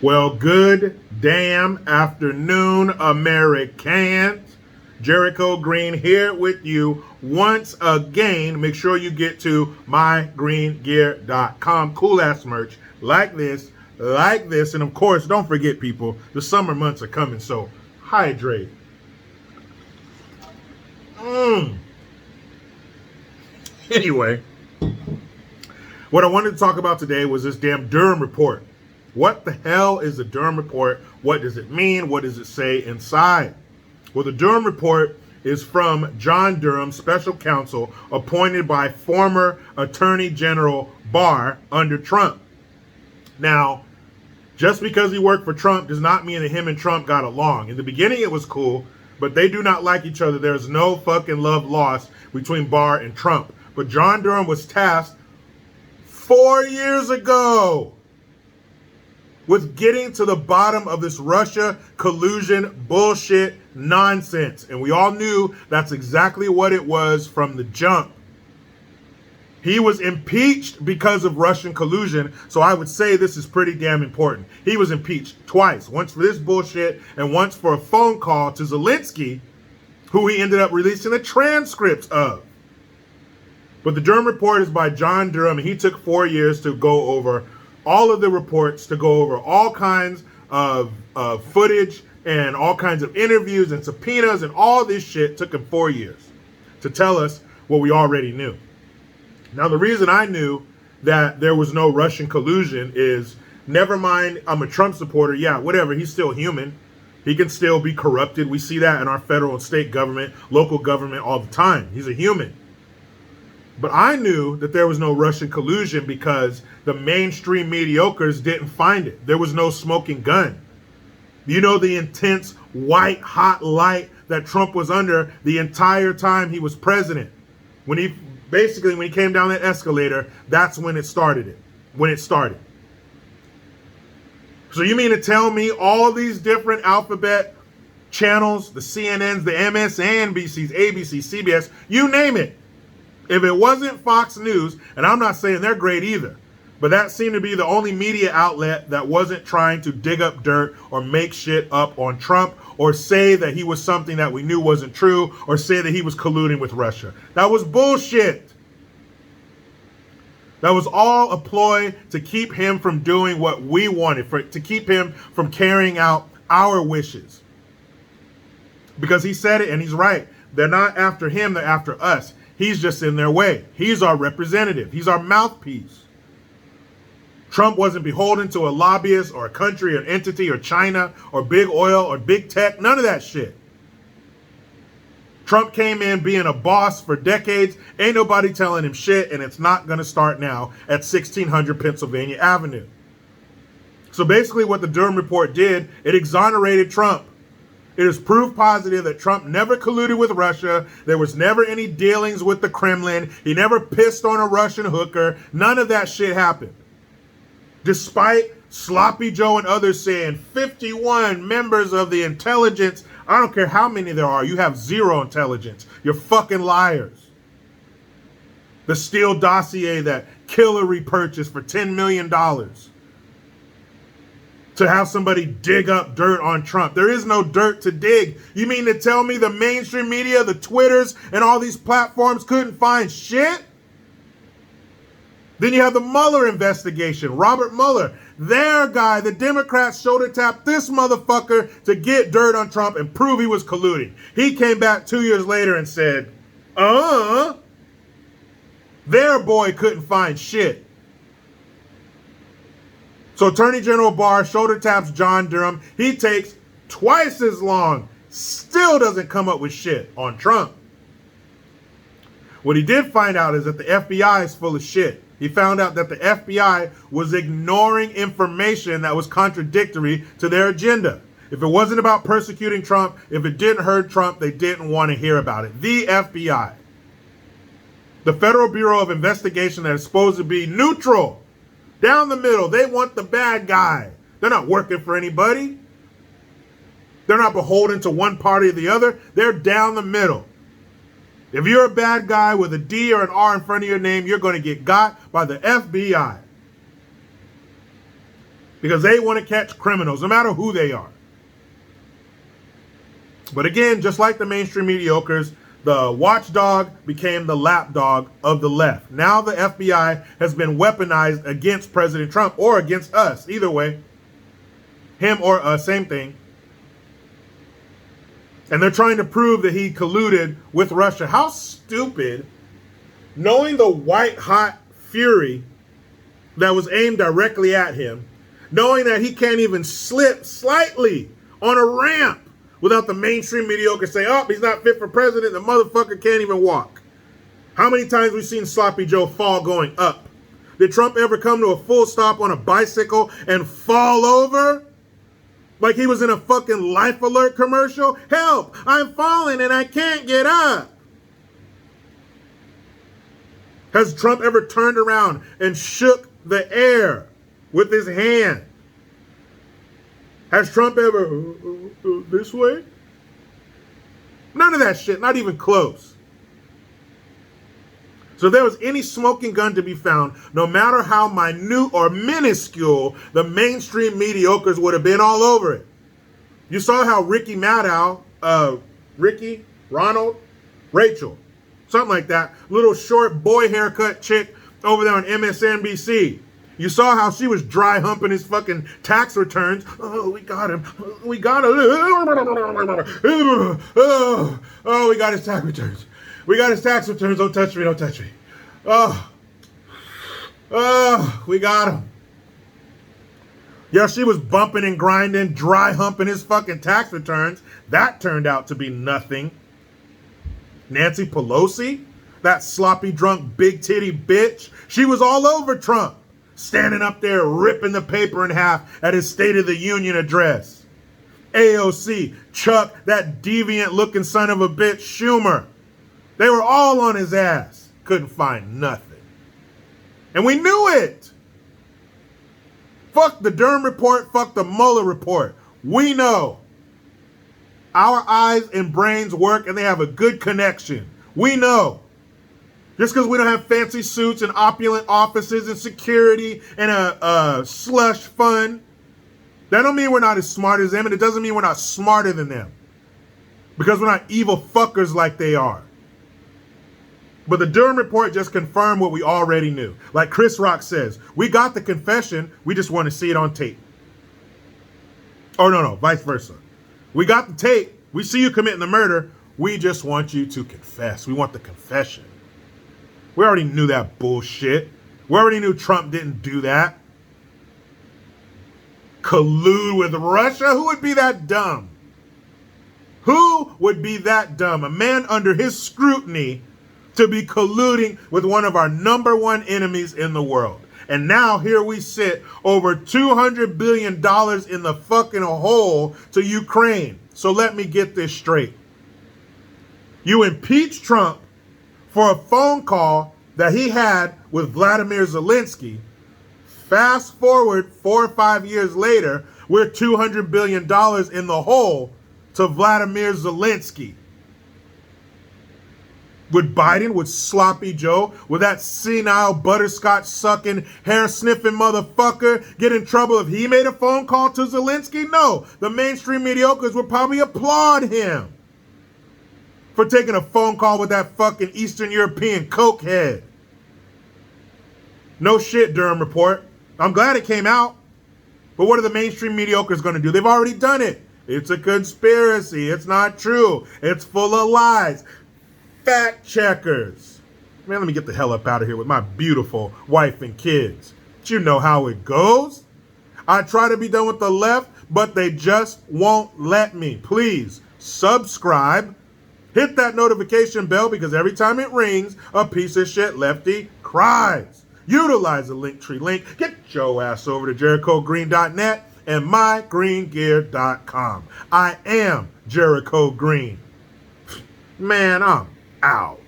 Well, good damn afternoon, Americans. Jericho Green here with you once again. Make sure you get to mygreengear.com. Cool ass merch like this. And of course, don't forget, people, the summer months are coming, so hydrate. Anyway, what I wanted to talk about today was this damn Durham Report. What the hell is the Durham Report? What does it mean? What does it say inside? Well, the Durham Report is from John Durham, special counsel appointed by former Attorney General Barr under Trump. Now, just because he worked for Trump does not mean that him and Trump got along. In the beginning, it was cool, but they do not like each other. There's no fucking love lost between Barr and Trump. But John Durham was tasked 4 years ago with getting to the bottom of this Russia collusion bullshit nonsense. And we all knew that's exactly what it was from the jump. He was impeached because of Russian collusion, so I would say this is pretty damn important. He was impeached twice, once for this bullshit and once for a phone call to Zelensky, who he ended up releasing the transcripts of. But the Durham Report is by John Durham, and he took 4 years to go over all of the reports, to go over all kinds of footage and all kinds of interviews and subpoenas and all this shit. Took him 4 years to tell us what we already knew. Now, the reason I knew that there was no Russian collusion is, never mind, I'm a Trump supporter. Yeah, whatever. He's still human. He can still be corrupted. We see that in our federal and state government, local government all the time. He's a human. But I knew that there was no Russian collusion because the mainstream mediocres didn't find it. There was no smoking gun. You know, the intense white hot light that Trump was under the entire time he was president. When he came down that escalator, that's when it started. So you mean to tell me all these different alphabet channels, the CNNs, the MSNBCs, ABC, CBS, you name it, if it wasn't Fox News, and I'm not saying they're great either, but that seemed to be the only media outlet that wasn't trying to dig up dirt or make shit up on Trump or say that he was something that we knew wasn't true or say that he was colluding with Russia. That was bullshit. That was all a ploy to keep him from doing what we wanted, to keep him from carrying out our wishes. Because he said it and he's right. They're not after him, they're after us. He's just in their way. He's our representative. He's our mouthpiece. Trump wasn't beholden to a lobbyist or a country or entity or China or big oil or big tech. None of that shit. Trump came in being a boss for decades. Ain't nobody telling him shit, and it's not going to start now at 1600 Pennsylvania Avenue. So basically what the Durham Report did, it exonerated Trump. It is proof positive that Trump never colluded with Russia. There was never any dealings with the Kremlin. He never pissed on a Russian hooker. None of that shit happened. Despite Sloppy Joe and others saying 51 members of the intelligence, I don't care how many there are, you have zero intelligence. You're fucking liars. The Steele dossier that Hillary purchased for $10 million. To have somebody dig up dirt on Trump. There is no dirt to dig. You mean to tell me the mainstream media, the Twitters, and all these platforms couldn't find shit? Then you have the Mueller investigation. Robert Mueller, their guy, the Democrats shoulder tapped this motherfucker to get dirt on Trump and prove he was colluding. He came back 2 years later and said, their boy couldn't find shit. So Attorney General Barr shoulder taps John Durham. He takes twice as long, still doesn't come up with shit on Trump. What he did find out is that the FBI is full of shit. He found out that the FBI was ignoring information that was contradictory to their agenda. If it wasn't about persecuting Trump, if it didn't hurt Trump, they didn't want to hear about it. The FBI. The Federal Bureau of Investigation that is supposed to be neutral. Down the middle, they want the bad guy. They're not working for anybody. They're not beholden to one party or the other. They're down the middle. If you're a bad guy with a D or an R in front of your name, you're going to get got by the FBI. because they want to catch criminals, no matter who they are. But again, just like the mainstream mediocres, the watchdog became the lapdog of the left. Now the FBI has been weaponized against President Trump or against us. Either way, him or us, same thing. And they're trying to prove that he colluded with Russia. How stupid, knowing the white hot fury that was aimed directly at him, knowing that he can't even slip slightly on a ramp without the mainstream mediocre say, oh, he's not fit for president. The motherfucker can't even walk. How many times we've seen Sloppy Joe fall going up? Did Trump ever come to a full stop on a bicycle and fall over? Like he was in a fucking Life Alert commercial? Help, I'm falling and I can't get up. Has Trump ever turned around and shook the air with his hand? Has Trump ever, this way? None of that shit, not even close. So if there was any smoking gun to be found, no matter how minute or minuscule, the mainstream mediocres would have been all over it. You saw how Ricky Maddow, Ronald, Rachel, something like that, little short boy haircut chick over there on MSNBC. You saw how she was dry humping his fucking tax returns. Oh, we got him. We got him. Oh, we got his tax returns. We got his tax returns. Don't touch me. Don't touch me. Oh, we got him. Yeah, she was bumping and grinding, dry humping his fucking tax returns. That turned out to be nothing. Nancy Pelosi, that sloppy drunk big titty bitch, she was all over Trump, standing up there ripping the paper in half at his State of the Union address. AOC, Chuck, that deviant looking son of a bitch, Schumer. They were all on his ass. Couldn't find nothing. And we knew it. Fuck the Durham Report, fuck the Mueller Report. We know. Our eyes and brains work and they have a good connection. We know. Just because we don't have fancy suits and opulent offices and security and a slush fund, that don't mean we're not as smart as them, and it doesn't mean we're not smarter than them. Because we're not evil fuckers like they are. But the Durham Report just confirmed what we already knew. Like Chris Rock says, we got the confession, we just want to see it on tape. Or no, vice versa. We got the tape, we see you committing the murder, we just want you to confess. We want the confession. We already knew that bullshit. We already knew Trump didn't do that. Collude with Russia? Who would be that dumb? Who would be that dumb? A man under his scrutiny to be colluding with one of our number one enemies in the world. And now here we sit, over $200 billion in the fucking hole to Ukraine. So let me get this straight. You impeach Trump for a phone call that he had with Vladimir Zelensky. Fast forward 4 or 5 years later, we're $200 billion in the hole to Vladimir Zelensky. Would Biden, would Sloppy Joe, would that senile butterscotch sucking, hair sniffing motherfucker get in trouble if he made a phone call to Zelensky? No, the mainstream mediocres would probably applaud him for taking a phone call with that fucking Eastern European cokehead. No shit, Durham Report. I'm glad it came out. But what are the mainstream mediocres going to do? They've already done it. It's a conspiracy. It's not true. It's full of lies. Fact checkers. Man, let me get the hell up out of here with my beautiful wife and kids. But you know how it goes. I try to be done with the left, but they just won't let me. Please subscribe. Hit that notification bell because every time it rings, a piece of shit lefty cries. Utilize the Linktree link. Get your ass over to JerichoGreen.net and mygreengear.com. I am Jericho Green. Man, I'm out.